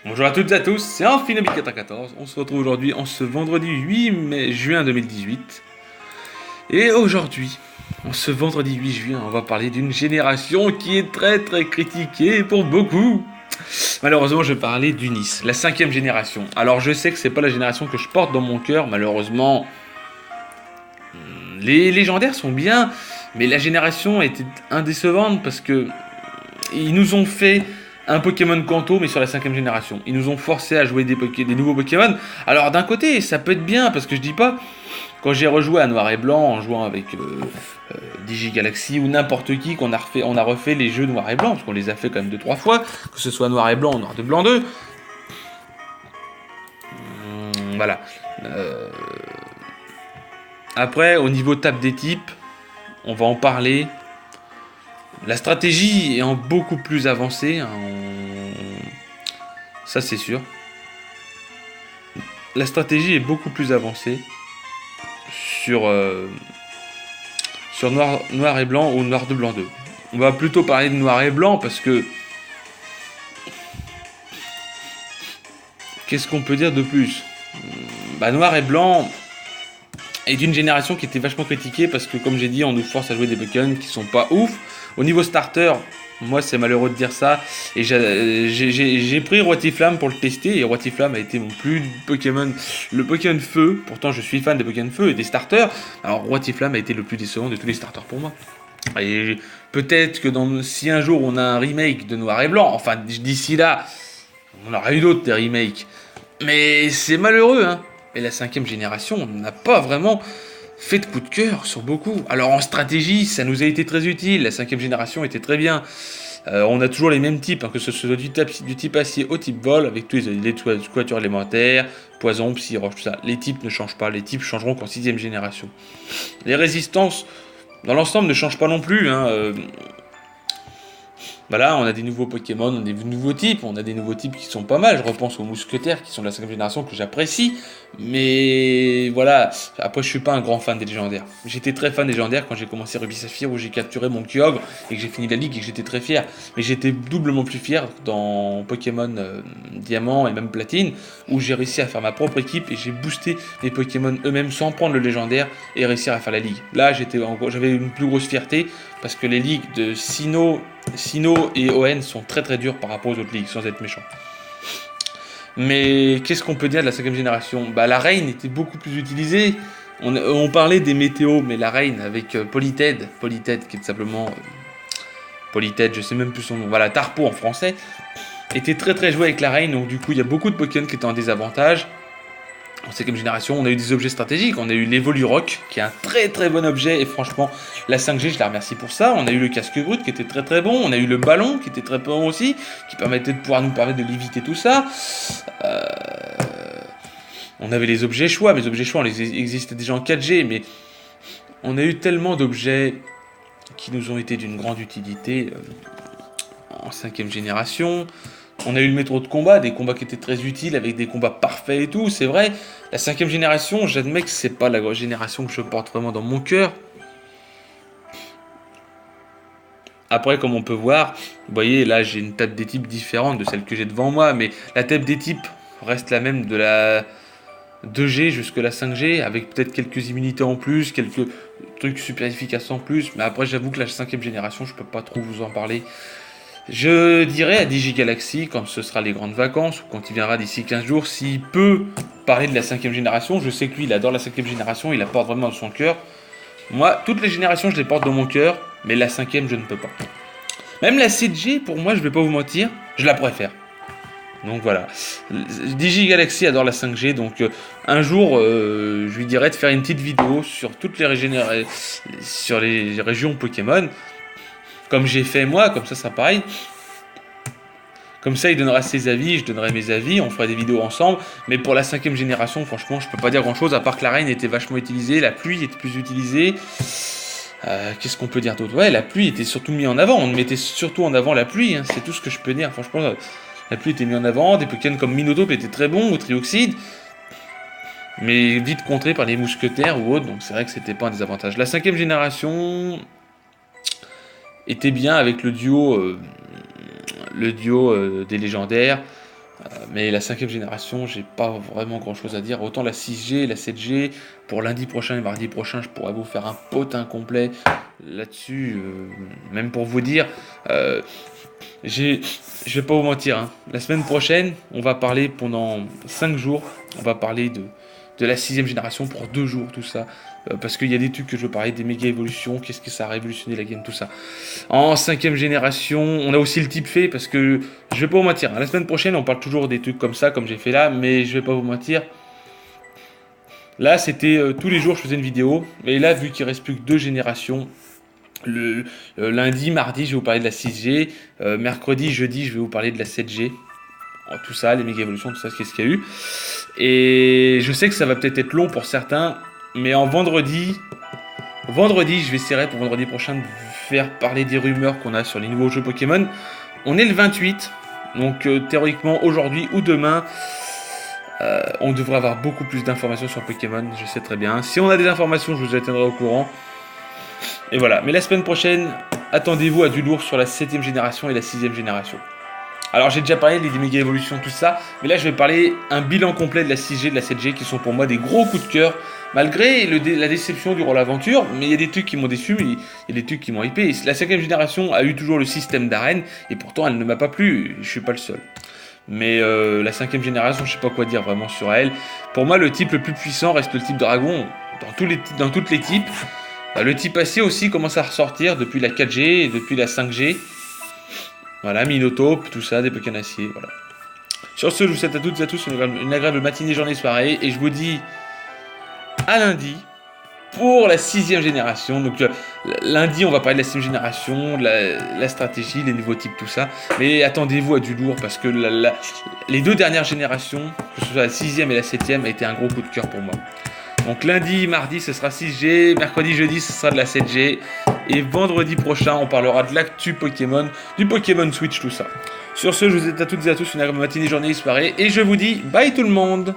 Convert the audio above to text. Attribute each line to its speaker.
Speaker 1: Bonjour à toutes et à tous, c'est Infinity94. On se retrouve aujourd'hui en ce vendredi 8 juin 2018. Et aujourd'hui, en ce vendredi 8 juin, on va parler d'une génération qui est très critiquée pour beaucoup. Malheureusement, je vais parler d'Unis, la 5ème génération. Alors je sais que c'est pas la génération que je porte dans mon cœur, malheureusement. Les légendaires sont bien, mais la génération était indécevante parce que ils nous ont fait un Pokémon Kanto, mais sur la 5ème génération. Ils nous ont forcé à jouer des nouveaux Pokémon. Alors d'un côté, ça peut être bien, parce que je dis pas, quand j'ai rejoué à Noir et Blanc, en jouant avec Digigalaxy ou n'importe qui, on a refait les jeux Noir et Blanc, parce qu'on les a fait quand même 2-3 fois, que ce soit Noir et Blanc ou Noir de Blanc 2. Voilà. Euh, Après, au niveau tape des types, on va en parler. La stratégie est en beaucoup plus avancée, hein, ça c'est sûr. La stratégie est beaucoup plus avancée sur, sur noir et blanc ou noir de blanc 2. On va plutôt parler de noir et blanc parce que... Qu'est-ce qu'on peut dire de plus? Noir et blanc est d'une génération qui était vachement critiquée parce que, comme j'ai dit, on nous force à jouer des Pokémon qui sont pas ouf. Au niveau starter, moi c'est malheureux de dire ça, et j'ai pris Roitiflamme pour le tester, et Roitiflamme a été mon plus Pokémon, le Pokémon Feu. Pourtant je suis fan des Pokémon Feu et des starters. Alors Roitiflamme a été le plus décevant de tous les starters pour moi. Et peut-être que si un jour on a un remake de Noir et Blanc, enfin d'ici là, on aura eu d'autres des remakes. Mais c'est malheureux, hein. Et la 5ème génération, on n'a pas vraiment fait de coup de cœur sur beaucoup. Alors en stratégie, ça nous a été très utile. La 5ème génération était très bien. On a toujours les mêmes types, hein, que ce soit du type acier au type vol, avec tous les quatuors élémentaires, poison, psy, roche, tout ça. Les types ne changent pas. Les types changeront qu'en 6ème génération. Les résistances, dans l'ensemble, ne changent pas non plus, hein. Voilà, on a des nouveaux Pokémon, on a des nouveaux types qui sont pas mal. Je repense aux mousquetaires qui sont de la 5ème génération que j'apprécie. Mais voilà, après je suis pas un grand fan des légendaires. J'étais très fan des légendaires quand j'ai commencé Ruby Saphir où j'ai capturé mon Kyogre et que j'ai fini la ligue et que j'étais très fier. Mais j'étais doublement plus fier dans Pokémon Diamant et même Platine où j'ai réussi à faire ma propre équipe et j'ai boosté mes Pokémon eux-mêmes sans prendre le légendaire et réussir à faire la ligue. Là j'avais une plus grosse fierté parce que les ligues de Sinnoh et ON sont très dures par rapport aux autres ligues, sans être méchant. Mais qu'est-ce qu'on peut dire de la 5ème génération? La Reine était beaucoup plus utilisée. On parlait des météos, mais la Reine avec Polyted qui est simplement Polyted, je sais même plus son nom, voilà, Tarpo en français, était très joué avec la Reine, donc du coup il y a beaucoup de Pokémon qui étaient en désavantage. En 5ème génération, on a eu des objets stratégiques. On a eu l'Evolurock, qui est un très bon objet. Et franchement, la 5G, je la remercie pour ça. On a eu le casque brut, qui était très bon. On a eu le ballon, qui était très bon aussi, qui permettait de pouvoir nous permettre de l'éviter tout ça. On avait les objets choix. Mais les objets choix, on les existait déjà en 4G. Mais on a eu tellement d'objets qui nous ont été d'une grande utilité en 5ème génération. On a eu le métro de combat, des combats qui étaient très utiles, avec des combats parfaits et tout, c'est vrai. La 5ème génération, j'admets que c'est pas la génération que je porte vraiment dans mon cœur. Après, comme on peut voir, vous voyez, là j'ai une table des types différente de celle que j'ai devant moi, mais la table des types reste la même de la 2G jusqu'à la 5G, avec peut-être quelques immunités en plus, quelques trucs super efficaces en plus, mais après j'avoue que la 5ème génération, je peux pas trop vous en parler. Je dirais à Digigalaxy, quand ce sera les grandes vacances, ou quand il viendra d'ici 15 jours, s'il peut parler de la 5ème génération. Je sais que lui, il adore la 5ème génération, il la porte vraiment dans son cœur. Moi, toutes les générations, je les porte dans mon cœur, mais la 5ème, je ne peux pas. Même la 7G, pour moi, je vais pas vous mentir, je la préfère. Donc voilà. Digigalaxy adore la 5G, donc un jour, je lui dirais de faire une petite vidéo sur toutes sur les régions Pokémon. Comme j'ai fait moi, comme ça sera pareil. Comme ça, il donnera ses avis, je donnerai mes avis, on fera des vidéos ensemble. Mais pour la 5ème génération, franchement, je peux pas dire grand chose, à part que la Reine était vachement utilisée, la pluie était plus utilisée. Qu'est-ce qu'on peut dire d'autre? Ouais, la pluie était surtout mise en avant, on mettait surtout en avant la pluie, hein, c'est tout ce que je peux dire. Franchement, la pluie était mise en avant, des Pokémon comme Minotaur étaient très bons, ou Trioxide. Mais vite contré par les mousquetaires ou autres, donc c'est vrai que c'était pas un désavantage. La 5ème génération était bien avec le duo des légendaires. Mais la 5e génération, j'ai pas vraiment grand chose à dire. Autant la 6G, la 7G, pour lundi prochain et mardi prochain, je pourrais vous faire un potin complet là-dessus. Même pour vous dire, je vais pas vous mentir, hein. La semaine prochaine, on va parler pendant 5 jours, on va parler de la 6e génération pour 2 jours, tout ça. Parce qu'il y a des trucs que je veux parler, des méga évolutions, qu'est-ce que ça a révolutionné la game, tout ça. En 5e génération, on a aussi le type fait, parce que je vais pas vous mentir, hein, la semaine prochaine, on parle toujours des trucs comme ça, comme j'ai fait là, mais je vais pas vous mentir. Là, c'était tous les jours, je faisais une vidéo, et là, vu qu'il reste plus que 2 générations, le lundi, mardi, je vais vous parler de la 6G, mercredi, jeudi, je vais vous parler de la 7G. Tout ça, les méga évolutions, tout ça, qu'est-ce qu'il y a eu. Et je sais que ça va peut-être être long pour certains, mais en vendredi, je vais essayer pour vendredi prochain de vous faire parler des rumeurs qu'on a sur les nouveaux jeux Pokémon. On est le 28, donc théoriquement aujourd'hui ou demain, on devrait avoir beaucoup plus d'informations sur Pokémon, je sais très bien. Si on a des informations, je vous tiendrai au courant. Et voilà, mais la semaine prochaine, attendez-vous à du lourd sur la 7e génération et la 6e génération. Alors j'ai déjà parlé des méga évolutions, tout ça, mais là je vais parler un bilan complet de la 6G, de la 7G, qui sont pour moi des gros coups de cœur, malgré la déception durant l'aventure, mais il y a des trucs qui m'ont déçu, mais il y a des trucs qui m'ont hypé. La 5e génération a eu toujours le système d'arène, et pourtant elle ne m'a pas plu, je suis pas le seul. Mais la 5e génération, je sais pas quoi dire vraiment sur elle. Pour moi, le type le plus puissant reste le type dragon, dans toutes les types. Le type acier aussi commence à ressortir depuis la 4G et depuis la 5G. Voilà, Minotaur, tout ça, des Pokémon acier, voilà. Sur ce, je vous souhaite à toutes et à tous une agréable matinée, journée, soirée, et je vous dis à lundi pour la 6e génération. Donc lundi, on va parler de la 6e génération, la stratégie, les nouveaux types, tout ça. Mais attendez-vous à du lourd, parce que les 2 dernières générations, que ce soit la 6e et la 7e, a été un gros coup de cœur pour moi. Donc lundi, mardi, ce sera 6G, mercredi, jeudi, ce sera de la 7G. Et vendredi prochain, on parlera de l'actu Pokémon, du Pokémon Switch, tout ça. Sur ce, je vous souhaite à toutes et à tous une agréable matinée, journée, soirée. Et je vous dis bye tout le monde!